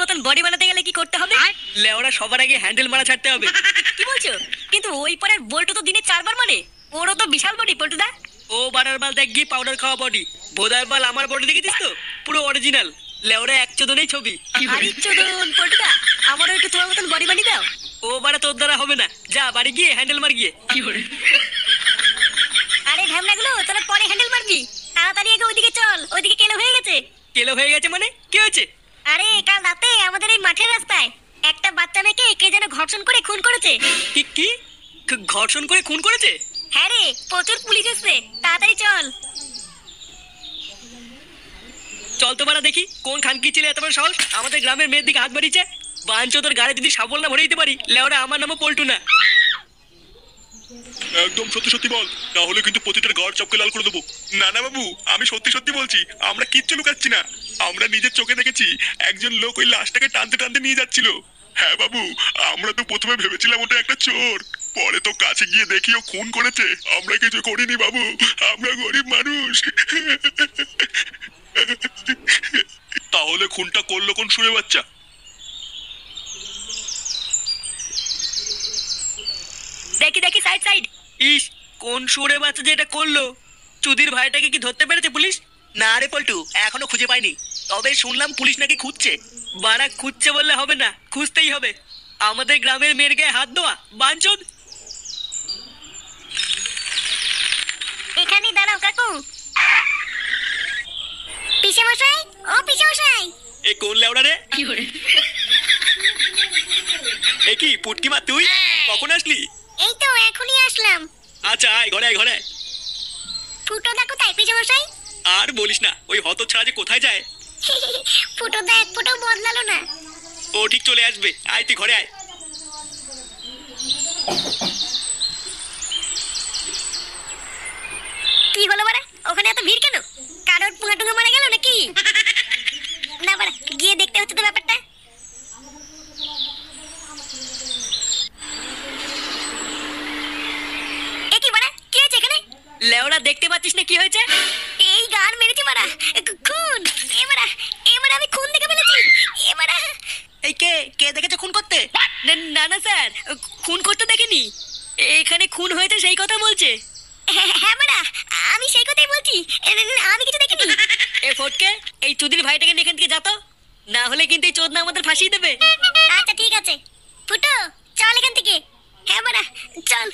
মতন বডি বানাতে গেলে কি করতে হবে? লেওরা সবার আগে হ্যান্ডেল মারা ছাড়তে হবে। কি বলছো? কিন্তু ওই পাড়ার বল্টু তো দিনে 4 বার মানে, ওরও তো বিশাল বডি পল্টুদা। ও বানার বাল দেখ গিয়ে পাউডার খাওয়া বডি, ভোদার বাল আমার বডি দেখেছিস তো, পুরো অরিজিনাল। লেওরা এক চোদনেই ছবি। আরে চোদন পল্টুদা, আমারও একটু তোমার মতন বডি বানিয়ে দাও। ও বাড়া তোর দ্বারা হবে না, যা বাড়ি গিয়ে হ্যান্ডেল মার গিয়ে। আরে ঢ্যামনাগুলো, তোরা পরে হ্যান্ডেল মারবি, তাড়াতাড়ি আগে ওইদিকে চল, ওইদিকে কেলো হয়ে গেছে। কেলো হয়ে গেছে মানে কি হয়েছে? আরে কাল রাতে আমাদের এই মাঠের রাস্তায় একটা বাচ্চা মেয়েকে কে যেন ঘর্ষণ করে খুন করেছে। কি কি ঘর্ষণ করে খুন করেছে? হ্যাঁ রে, প্রচুর পুলিশ এসছে, তাড়াতাড়ি চল। চল তো বাড়া দেখি কোন খানকি ছেলে এত বড় সাহস আমাদের গ্রামের মেয়ের দিকে হাত বাড়িয়েছে। বাঞ্চোদের গাড়ি যদি সাবল না ভরে দিতে পারি, লেওরা আমার নামও পল্টু না। একদম সত্যি সত্যি বল, তাহলে কিন্তু প্রতিটার গাড় চপকে লাল করে দেবো। না না বাবু, আমি সত্যি সত্যি বলছি, আমরা কিচ্ছু লুকাচ্ছি না। আমরা নিজের চোখে দেখেছি একজন লোক ওই লাশটাকে টানতে টানতে নিয়ে যাচ্ছিল। হ্যাঁ বাবু, আমরা তো প্রথমে ভেবেছিলাম ওটা একটা চোর, পরে তো কাছে গিয়ে দেখি ও খুন করেছে। আমরা কিছু করিনি বাবু, আমরা গরিব মানুষ। তাহলে খুনটা করলো কোন শুয়ে বাচ্চা? দেখি দেখি, সাইড সাইড। ইস, কোন সুরে বাচ্চা যে এটা করলো? চুদির ভাইটাকে কি ধরতে পেরেছে পুলিশ? না রে পল্টু, এখনো খুঁজে পাইনি। তবে শুনলাম পুলিশ নাকি খুঁজছে। বাড়া খুঁজছে বললে হবে না, খুঁজতেই হবে। আমাদের গ্রামের মেয়ের গায়ে হাত দেওয়া বাঞ্চোদ। এখানে দাঁড়াও কাকু। পিছে মশাই, ও পিছে মশাই। এ কোন লেওড়া রে? এ কি পুটকি মা, তুই কখন আসলি? এই তো এখনই আসলাম। আচ্ছা আয় ঘরে আয়, ঘরে আয়। ফুটোদা কোথায় পিছে মশাই? আর বলিস না, ওই হত ছাড়া যে কোথায় যায়। ফুটোদা এক ফুটো বদলালো না। ও ঠিক চলে আসবে, আয় তুই ঘরে আয়। কি হলো বাড়া, ওখানে এত ভিড় কেন? কারোর পুঙ্গা টুঙ্গা মারা গেল নাকি? না বাড়া, গিয়ে দেখতে হচ্ছে তো ব্যাপারটা। এ কি বাড়া, কি হয়েছে এখানে? লেওড়া দেখতে পাচ্ছিস না কি হয়েছে? এই গান মেরেছে বাড়া, খুন। এবারে আমি খুন দেখে ফেলেছি। এবারে এই কে কে দেখেছে খুন করতে? না না স্যার, খুন করতে দেখেনি। এখানে খুন হয়েছে সেই কথা বলছে। হ্যাঁ বাড়া, আমি সেই কথাই বলছি, আমি কিছু দেখিনি। এ ফটকে, এই চুদির ভাইটাকে নিয়ে এখান থেকে যা তো, না হলে কিন্তু এই চোদনা আমাদের ফাঁসিয়ে দেবে। আচ্ছা ঠিক আছে, ফুটো চল এখান থেকে। হ্যাঁ বাড়া চল।